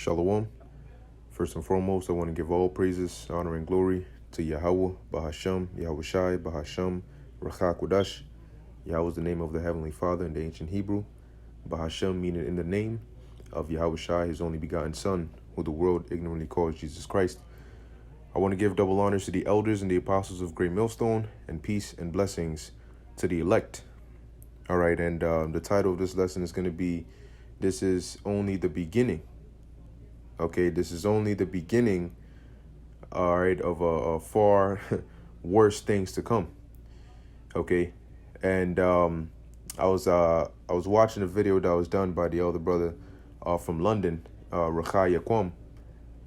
Shalom. First and foremost, I want to give all praises, honor, and glory to Yahweh, Bahasham, Yahweh Shai, Bahasham, Rachak Wadash. Yahweh is the name of the Heavenly Father in the ancient Hebrew. Bahasham meaning in the name of Yahweh Shai, his only begotten Son, who the world ignorantly calls Jesus Christ. I want to give double honors to the elders and the apostles of Great Millstone, and peace and blessings to the elect. All right, and the title of this lesson is going to be, This is Only the Beginning. Okay, this is only the beginning, all right, of a far worse things to come. Okay, and I was watching a video that was done by the elder brother from London, Rachai Yaquam.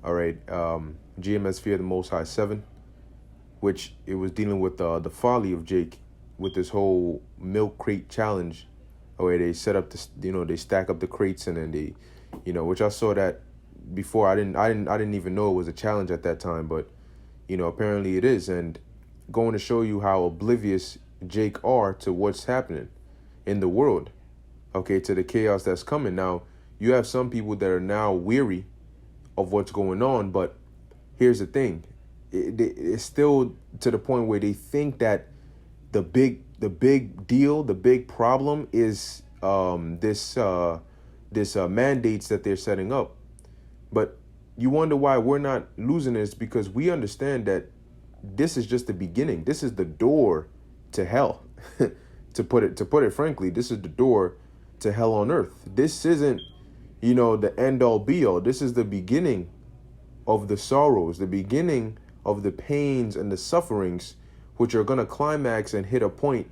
All right, GMS Fear the Most High 7, which it was dealing with the folly of Jake with this whole milk crate challenge, where they set up this, they stack up the crates and then they, which I saw that before. I didn't even know it was a challenge at that time, but apparently it is, and going to show you how oblivious Jake are to what's happening in the world, okay, to the chaos that's coming. Now, you have some people that are now weary of what's going on, but here's the thing. It's still to the point where they think that the big deal, the big problem is this mandates that they're setting up. But you wonder why we're not losing this, because we understand that this is just the beginning. This is the door to hell. to put it frankly, this is the door to hell on earth. This isn't, the end all be all. This is the beginning of the sorrows, the beginning of the pains and the sufferings, which are going to climax and hit a point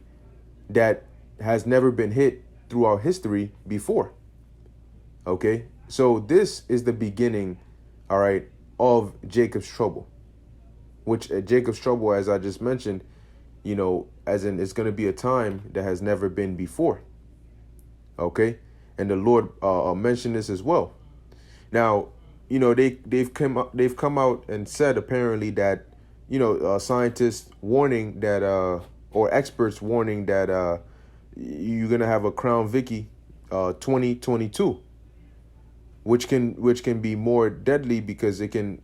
that has never been hit throughout history before. Okay, so this is the beginning, all right, of Jacob's trouble, which Jacob's trouble, as I just mentioned, as in it's going to be a time that has never been before. Okay, and the Lord mentioned this as well. Now, they've come out and said apparently that scientists warning that or experts warning that you're gonna have a Crown Vicky 2022, which can be more deadly because it can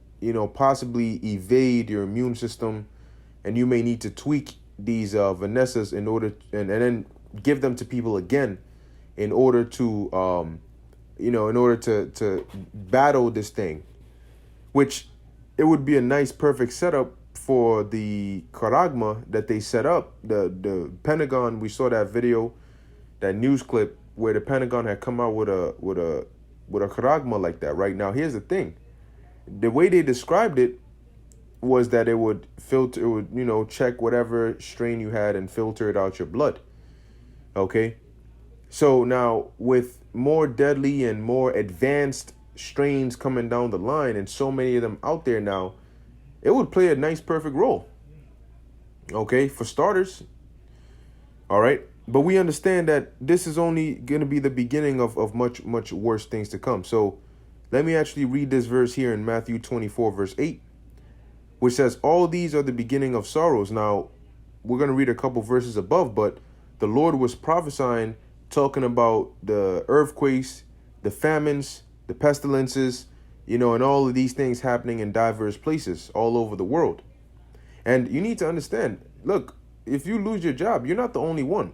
possibly evade your immune system, and you may need to tweak these Vanessas in order and then give them to people again in order to to battle this thing, which it would be a nice perfect setup for the charagma that they set up. The Pentagon, we saw that video, that news clip where the Pentagon had come out with a charagma like that. Right now, here's the thing: the way they described it was that it would filter, it would check whatever strain you had and filter it out your blood. Okay, so now with more deadly and more advanced strains coming down the line, and so many of them out there now, it would play a nice perfect role, okay, for starters. All right, but we understand that this is only going to be the beginning of much worse things to come. So let me actually read this verse here in Matthew 24 verse 8, which says, all these are the beginning of sorrows. Now we're going to read a couple verses above, but the Lord was prophesying, talking about the earthquakes, the famines, the pestilences, and all of these things happening in diverse places all over the world. And you need to understand, look, if you lose your job, you're not the only one.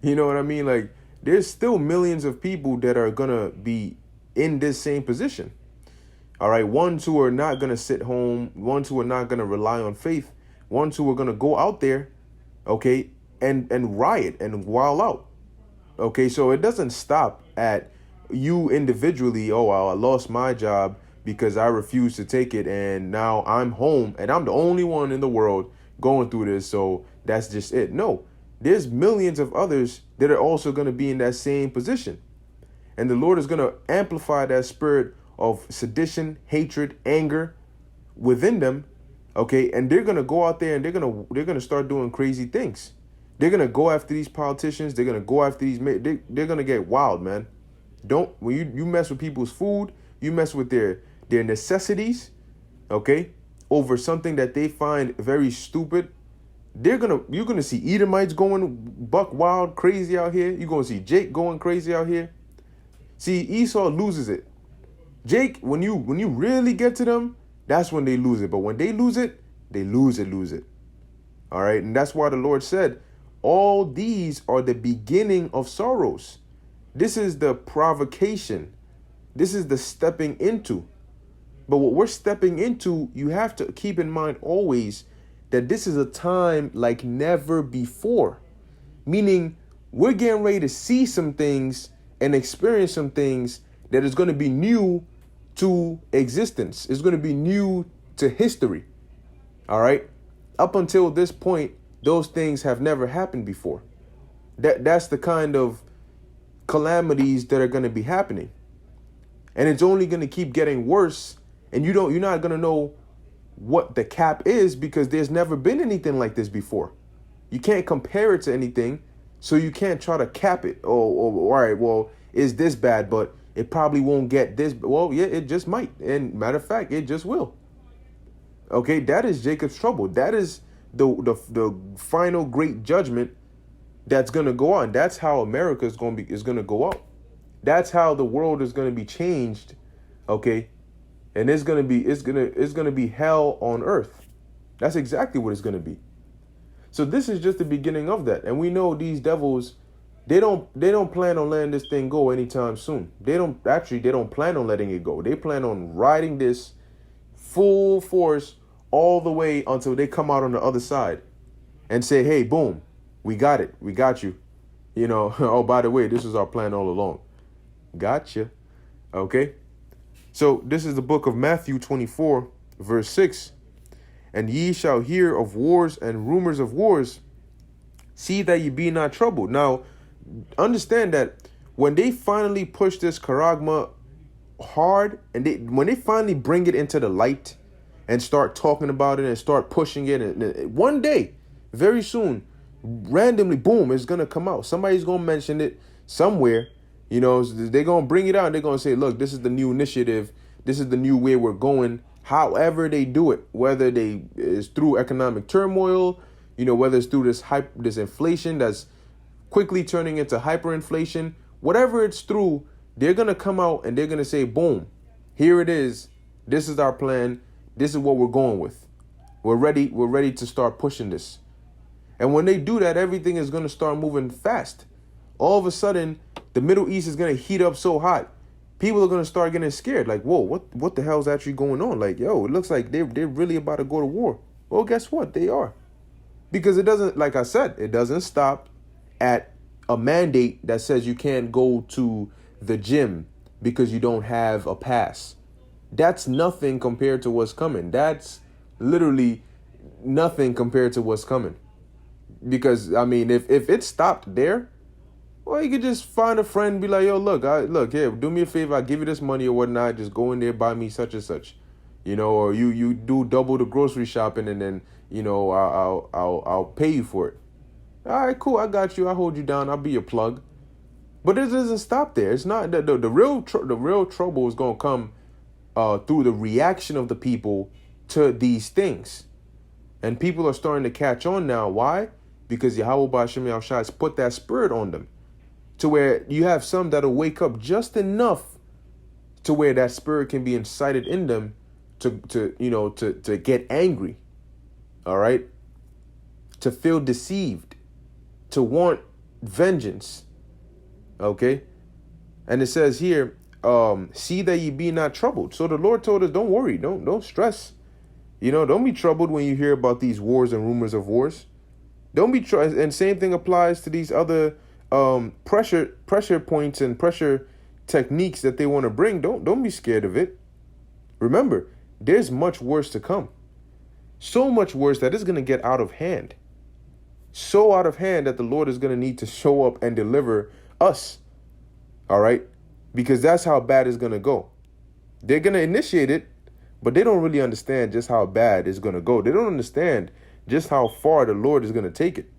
You know what I mean? Like, there's still millions of people that are going to be in this same position. All right. Ones who are not going to sit home, ones who are not going to rely on faith, ones who are going to go out there, okay, and riot and wild out. Okay, so it doesn't stop at you individually. Oh, well, I lost my job because I refused to take it, and now I'm home and I'm the only one in the world going through this, so that's just it. No, there's millions of others that are also going to be in that same position, and the Lord is going to amplify that spirit of sedition, hatred, anger within them. Okay, and they're going to go out there and they're going to start doing crazy things. They're going to go after these politicians. They're going to go after these. They're going to get wild, man. When you mess with people's food, you mess with their necessities, okay, over something that they find very stupid. You're going to see Edomites going buck wild, crazy out here. You're going to see Jake going crazy out here. See, Esau loses it. Jake, when you really get to them, that's when they lose it. But when they lose it, they lose it. All right. And that's why the Lord said, all these are the beginning of sorrows. This is the provocation. This is the stepping into. But what we're stepping into, you have to keep in mind always that this is a time like never before. Meaning we're getting ready to see some things and experience some things that is going to be new to existence. It's going to be new to history. All right. Up until this point, those things have never happened before. That's the kind of calamities that are going to be happening. And it's only going to keep getting worse. And you're not going to know what the cap is because there's never been anything like this before. You can't compare it to anything. So you can't try to cap it. Oh, all right, well, is this bad? But it probably won't get this. Well, yeah, it just might. And matter of fact, it just will. Okay, that is Jacob's trouble. That is the final great judgment that's going to go on. That's how America is going to go out. That's how the world is going to be changed. Okay. And it's going to be hell on earth. That's exactly what it's going to be. So this is just the beginning of that. And we know these devils, they don't plan on letting this thing go anytime soon. They don't plan on letting it go. They plan on riding this full force all the way until they come out on the other side and say, hey, boom, we got it. We got you. You know, oh, by the way, this is our plan all along. Gotcha. Okay. So this is the book of Matthew 24, verse 6. And ye shall hear of wars and rumors of wars. See that ye be not troubled. Now, understand that when they finally push this charagma hard, and when they finally bring it into the light and start talking about it and start pushing it, and one day, very soon, randomly, boom, it's going to come out. Somebody's going to mention it somewhere. You know, they're going to bring it out and they're going to say, look, this is the new initiative. This is the new way we're going. However they do it, whether is through economic turmoil, you know, whether it's through this inflation that's quickly turning into hyperinflation, whatever it's through, they're going to come out and they're going to say, boom, here it is. This is our plan. This is what we're going with. We're ready to start pushing this. And when they do that, everything is going to start moving fast. All of a sudden, the Middle East is going to heat up so hot. People are going to start getting scared. Like, whoa, what the hell is actually going on? Like, yo, it looks like they're really about to go to war. Well, guess what? They are. Because it doesn't, like I said, it doesn't stop at a mandate that says you can't go to the gym because you don't have a pass. That's nothing compared to what's coming. That's literally nothing compared to what's coming. Because, I mean, if it stopped there, well, you could just find a friend and be like, yo, look, here, do me a favor. I'll give you this money or whatnot. Just go in there, buy me such and such, you know, or you do double the grocery shopping and then, you know, I'll pay you for it. All right, cool. I got you. I'll hold you down. I'll be your plug. But it doesn't stop there. It's not the real trouble is going to come through the reaction of the people to these things. And people are starting to catch on now. Why? Because Yahweh Ba'ashem Yahushua has put that spirit on them. To where you have some that'll wake up just enough to where that spirit can be incited in them to get angry. All right. To feel deceived, to want vengeance. Okay. And it says here, see that ye be not troubled. So the Lord told us, don't worry, don't stress. You know, don't be troubled when you hear about these wars and rumors of wars. Don't be and same thing applies to these other pressure points and pressure techniques that they want to bring. Don't be scared of it. Remember, there's much worse to come. So much worse that it's going to get out of hand. So out of hand that the Lord is going to need to show up and deliver us. All right? Because that's how bad it's going to go. They're going to initiate it, but they don't really understand just how bad it's going to go. They don't understand just how far the Lord is going to take it.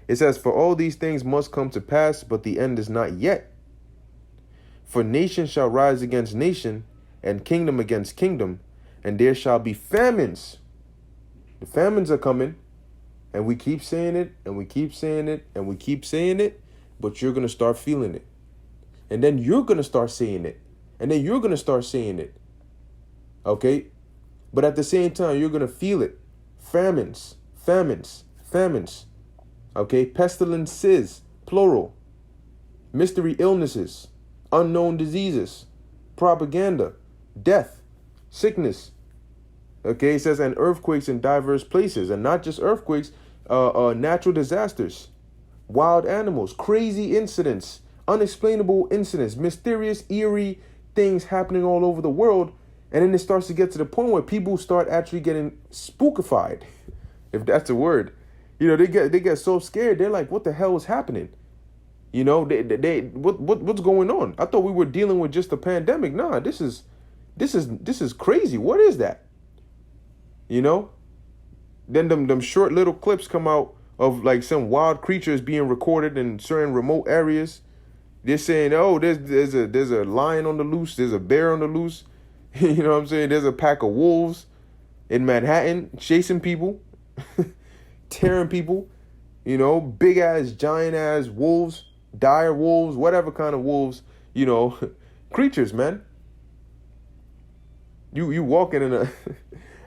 It says, for all these things must come to pass, but the end is not yet. For nation shall rise against nation, and kingdom against kingdom, and there shall be famines. The famines are coming, and we keep saying it, and we keep saying it, and we keep saying it, but you're going to start feeling it. And then you're going to start saying it. And then you're going to start saying it. Okay? But at the same time, you're going to feel it. Famines. Okay? Pestilences, plural. Mystery illnesses, unknown diseases, propaganda, death, sickness. Okay? It says, and earthquakes in diverse places. And not just earthquakes, natural disasters, wild animals, crazy incidents, unexplainable incidents, mysterious, eerie things happening all over the world. And then it starts to get to the point where people start actually getting spookified, if that's a word. You know, they get so scared. They're like, what the hell is happening? You know, what's going on? I thought we were dealing with just a pandemic. Nah, this is crazy. What is that? You know? Then them short little clips come out of like some wild creatures being recorded in certain remote areas. They're saying, oh, there's a lion on the loose, there's a bear on the loose. You know what I'm saying? There's a pack of wolves in Manhattan chasing people, tearing people, you know, big ass, giant ass wolves, dire wolves, whatever kind of wolves, you know, creatures, man. You walking in a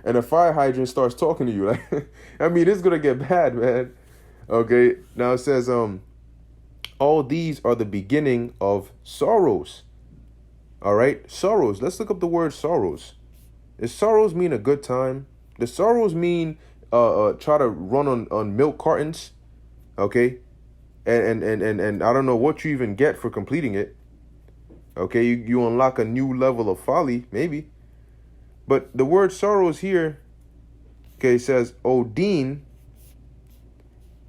and a fire hydrant starts talking to you. Like, I mean, it's gonna get bad, man. Okay, now it says, all these are the beginning of sorrows. All right, sorrows. Let's look up the word sorrows. Does sorrows mean a good time? Does sorrows mean try to run on milk cartons? Okay, and I don't know what you even get for completing it. Okay, you unlock a new level of folly, maybe. But the word sorrows here, okay, says Odin,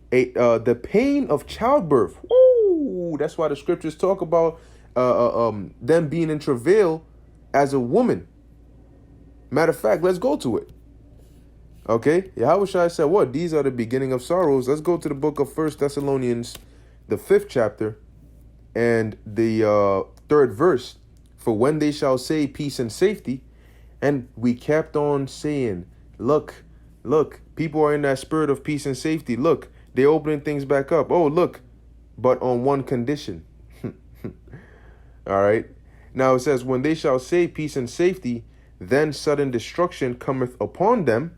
the pain of childbirth. Woo! That's why the scriptures talk about them being in travail as a woman. Matter of fact, let's go to it. Okay, Yahushua said, what? These are the beginning of sorrows. Let's go to the book of 1 Thessalonians, the 5th chapter, and the 3rd verse. For when they shall say peace and safety, and we kept on saying, look, people are in that spirit of peace and safety. Look, they're opening things back up. Oh, look, but on one condition. All right. Now it says, when they shall say peace and safety, then sudden destruction cometh upon them.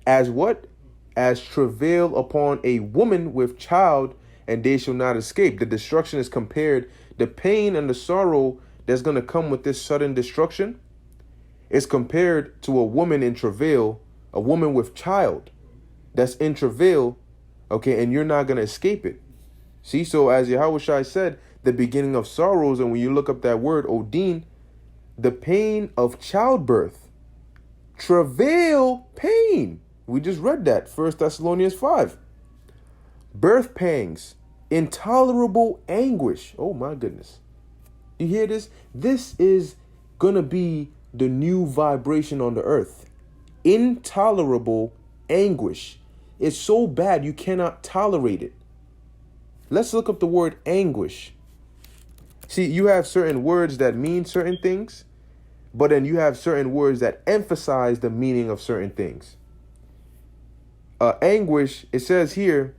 As what? As travail upon a woman with child, and they shall not escape. The destruction is compared, the pain and the sorrow that's going to come with this sudden destruction is compared to a woman in travail, a woman with child that's in travail, okay, and you're not going to escape it. See, so as Yahushua said, the beginning of sorrows, and when you look up that word, Odin, the pain of childbirth, travail, pain. We just read that, 1 Thessalonians 5. Birth pangs, intolerable anguish. Oh my goodness. You hear this? This is going to be the new vibration on the earth. Intolerable anguish. It's so bad you cannot tolerate it. Let's look up the word anguish. See, you have certain words that mean certain things, but then you have certain words that emphasize the meaning of certain things. Anguish, it says here,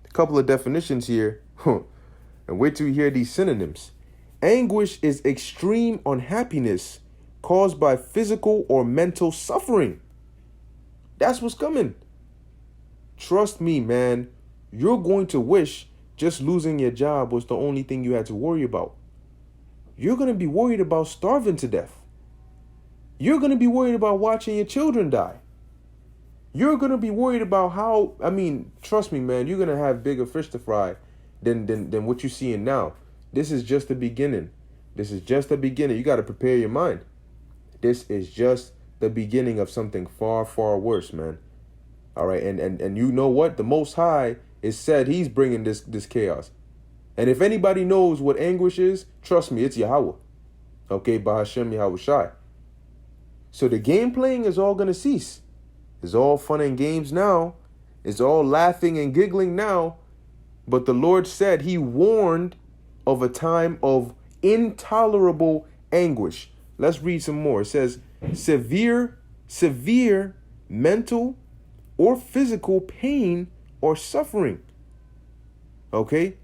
a couple of definitions here, and wait till you hear these synonyms. Anguish is extreme unhappiness caused by physical or mental suffering. That's what's coming. Trust me, man, you're going to wish just losing your job was the only thing you had to worry about. You're going to be worried about starving to death. You're going to be worried about watching your children die. You're going to be worried about how, trust me, man, you're going to have bigger fish to fry than what you're seeing now. This is just the beginning. This is just the beginning. You got to prepare your mind. This is just the beginning of something far, far worse, man. All right. And you know what? The Most High is said he's bringing this chaos. And if anybody knows what anguish is, trust me, it's Yahweh. Okay. Bahashem Yahushai. So the game playing is all going to cease. It's all fun and games now. It's all laughing and giggling now. But the Lord said he warned of a time of intolerable anguish. Let's read some more. It says severe mental or physical pain or suffering. Okay?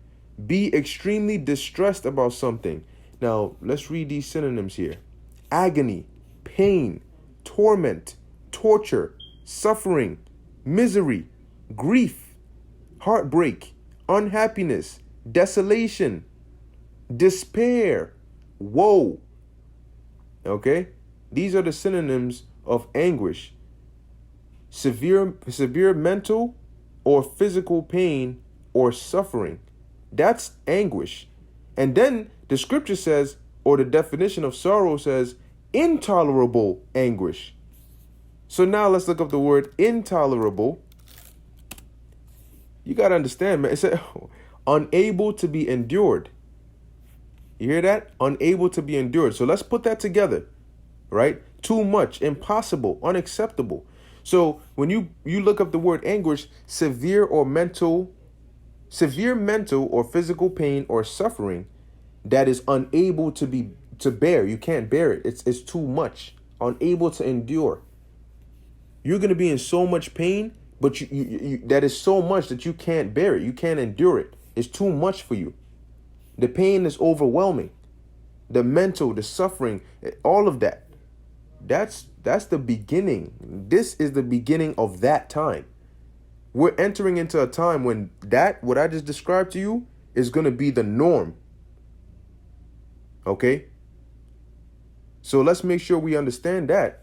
Be extremely distressed about something. Now, let's read these synonyms here. Agony, pain, torment, torture, suffering, misery, grief, heartbreak, unhappiness, desolation, despair, woe. Okay? These are the synonyms of anguish. Severe mental or physical pain or suffering. That's anguish. And then the scripture says, or the definition of sorrow says, intolerable anguish. So now let's look up the word intolerable. You got to understand, man. It said unable to be endured. You hear that? Unable to be endured. So let's put that together, right? Too much, impossible, unacceptable. So when you look up the word anguish, severe mental or physical pain or suffering that is unable to bear. You can't bear it. It's too much. Unable to endure. You're going to be in so much pain, but you that is so much that you can't bear it. You can't endure it. It's too much for you. The pain is overwhelming. The mental, the suffering, all of that. That's the beginning. This is the beginning of that time. We're entering into a time when what I just described to you, is going to be the norm. Okay? So let's make sure we understand that.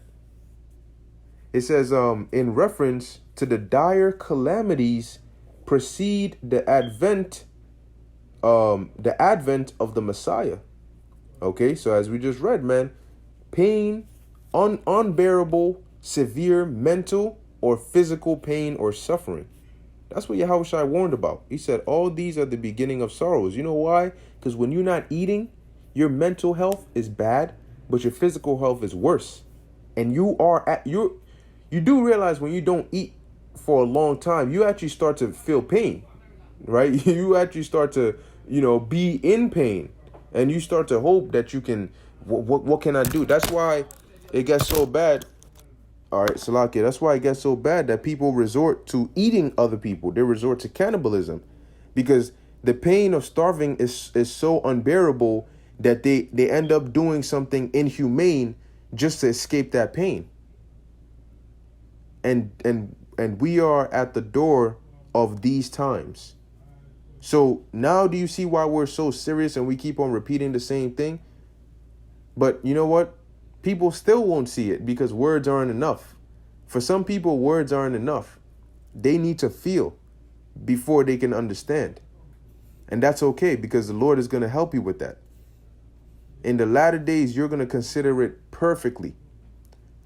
It says, in reference to the dire calamities precede the advent of the Messiah. Okay, so as we just read, man, pain, unbearable, severe mental or physical pain or suffering. That's what Yahushua warned about. He said, all these are the beginning of sorrows. You know why? Because when you're not eating, your mental health is bad, but your physical health is worse. And you do realize when you don't eat for a long time, you actually start to feel pain, right? You actually start to, be in pain, and you start to hope that you can, what can I do? That's why it gets so bad. All right, Salakia, that's why it gets so bad that people resort to eating other people. They resort to cannibalism because the pain of starving is so unbearable that they end up doing something inhumane just to escape that pain. And we are at the door of these times. So now do you see why we're so serious and we keep on repeating the same thing? But you know what? People still won't see it because words aren't enough. For some people, words aren't enough. They need to feel before they can understand. And that's okay because the Lord is going to help you with that. In the latter days, you're going to consider it perfectly.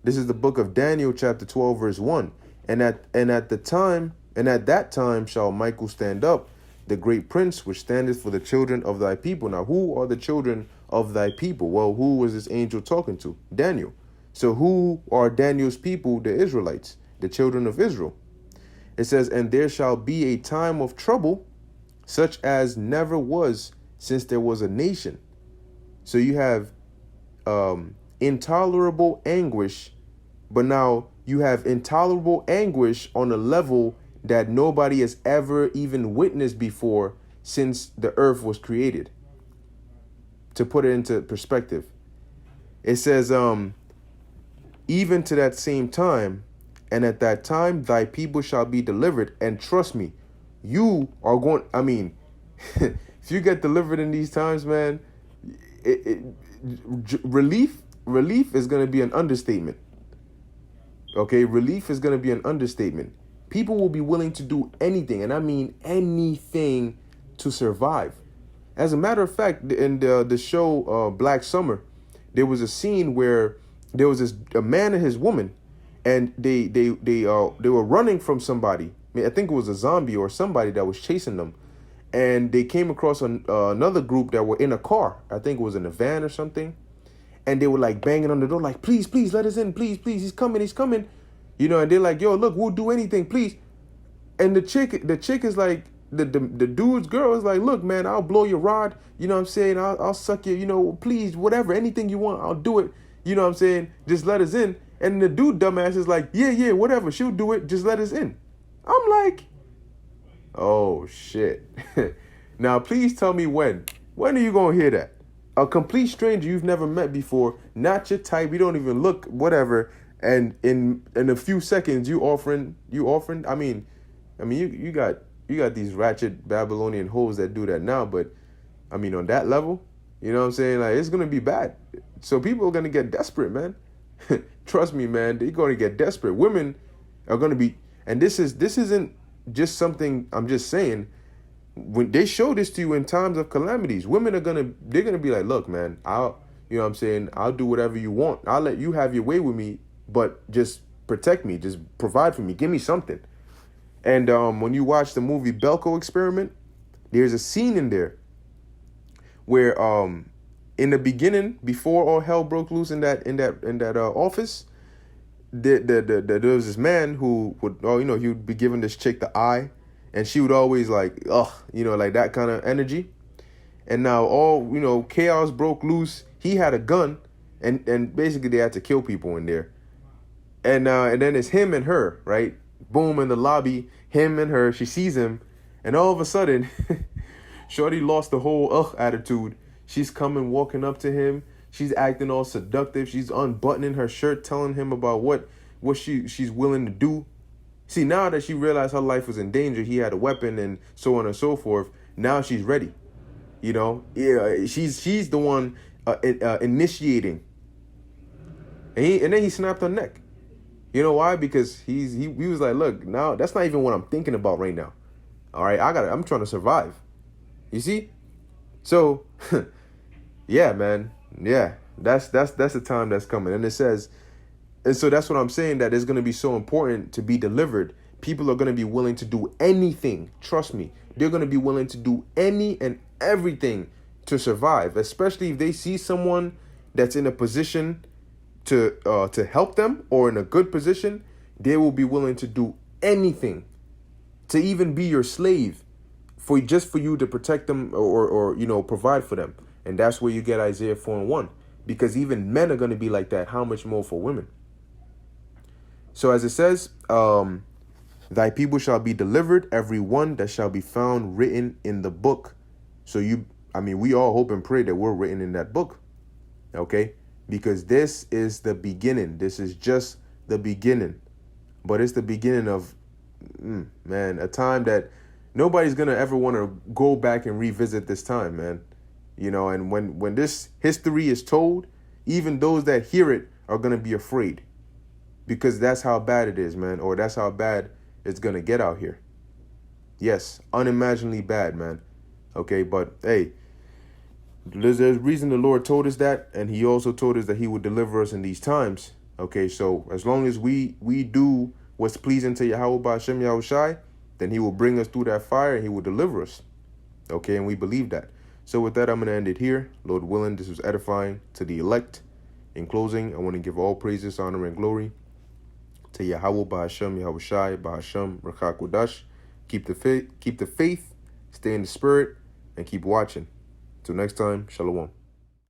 This is the book of Daniel, chapter 12, verse 1. And at that time shall Michael stand up, the great prince which standeth for the children of thy people. Now, who are the children of thy people? Well, who was this angel talking to? Daniel. So who are Daniel's people? The Israelites, the children of Israel. It says, and there shall be a time of trouble, such as never was since there was a nation. So you have intolerable anguish, but now you have intolerable anguish on a level that nobody has ever even witnessed before since the earth was created. To put it into perspective, it says, even to that same time, and at that time thy people shall be delivered. And trust me, you are going, if you get delivered in these times, man, relief is going to be an understatement. Okay, relief is going to be an understatement. People will be willing to do anything, and I mean anything, to survive. As a matter of fact, in the show Black Summer, there was a scene where there was a man and his woman, and they were running from somebody. I think it was a zombie or somebody that was chasing them, and they came across another group that were in a car. I think it was in a van or something, and they were like banging on the door, like, please, let us in, please, he's coming. And they're like, yo, look, we'll do anything, please. And the chick is like, the dude's girl is like, look, man, I'll blow your rod. You know what I'm saying? I'll suck you, please, whatever, anything you want, I'll do it. You know what I'm saying? Just let us in. And the dude, dumbass, is like, yeah, whatever, she'll do it. Just let us in. I'm like, oh, shit. Now, please tell me when. When are you going to hear that? a complete stranger you've never met before, not your type, you don't even look, whatever, and in a few seconds you offering. I mean, you got these ratchet Babylonian hoes that do that now, but I mean on that level, you know what I'm saying? Like it's gonna be bad. So people are gonna get desperate, man. Trust me, man. They're gonna get desperate. Women are gonna be, and this isn't just something I'm just saying. When they show this to you in times of calamities, women they're gonna be like, look, man, you know what I'm saying, I'll do whatever you want. I'll let you have your way with me, but just protect me, just provide for me, give me something. And when you watch the movie Belko Experiment, there's a scene in there where in the beginning, before all hell broke loose in that office, there was this man who would, he would be giving this chick the eye, and she would always like, ugh, like that kind of energy. And now all, chaos broke loose. He had a gun, and basically they had to kill people in there. And then it's him and her, right? Boom, in the lobby, him and her. She sees him, and all of a sudden, Shorty lost the whole attitude. She's coming, walking up to him. She's acting all seductive. She's unbuttoning her shirt, telling him about what she's willing to do. See, now that she realized her life was in danger, he had a weapon and so on and so forth. Now she's ready. Yeah, she's the one initiating. And then he snapped her neck. You know why? Because he was like, look, now that's not even what I'm thinking about right now. All right, I'm trying to survive. You see? So, yeah, man. Yeah, that's the time that's coming. And it says, and so that's what I'm saying, that it's going to be so important to be delivered. People are going to be willing to do anything. Trust me. They're going to be willing to do any and everything to survive, especially if they see someone that's in a position to help them or in a good position. They will be willing to do anything, to even be your slave, for you to protect them or provide for them. And that's where you get Isaiah 4:1, because even men are going to be like that. How much more for women? So as it says, thy people shall be delivered, every one that shall be found written in the book. So we all hope and pray that we're written in that book. Okay? Because this is the beginning. This is just the beginning. But it's the beginning of, a time that nobody's going to ever want to go back and revisit this time, man. And when this history is told, even those that hear it are going to be afraid. Because that's how bad it is, man. Or that's how bad it's going to get out here. Yes, unimaginably bad, man. Okay, but hey, there's reason the Lord told us that. And he also told us that he would deliver us in these times. Okay, so as long as we do what's pleasing to Yahweh Ba'ashem Yahushai, then he will bring us through that fire and he will deliver us. Okay, and we believe that. So with that, I'm going to end it here. Lord willing, this was edifying to the elect. In closing, I want to give all praises, honor, and glory to Yahweh Ba'ashem Yahushai Ba'ashem Rachakodash. Keep the faith, stay in the spirit, and keep watching. Till next time, Shalom.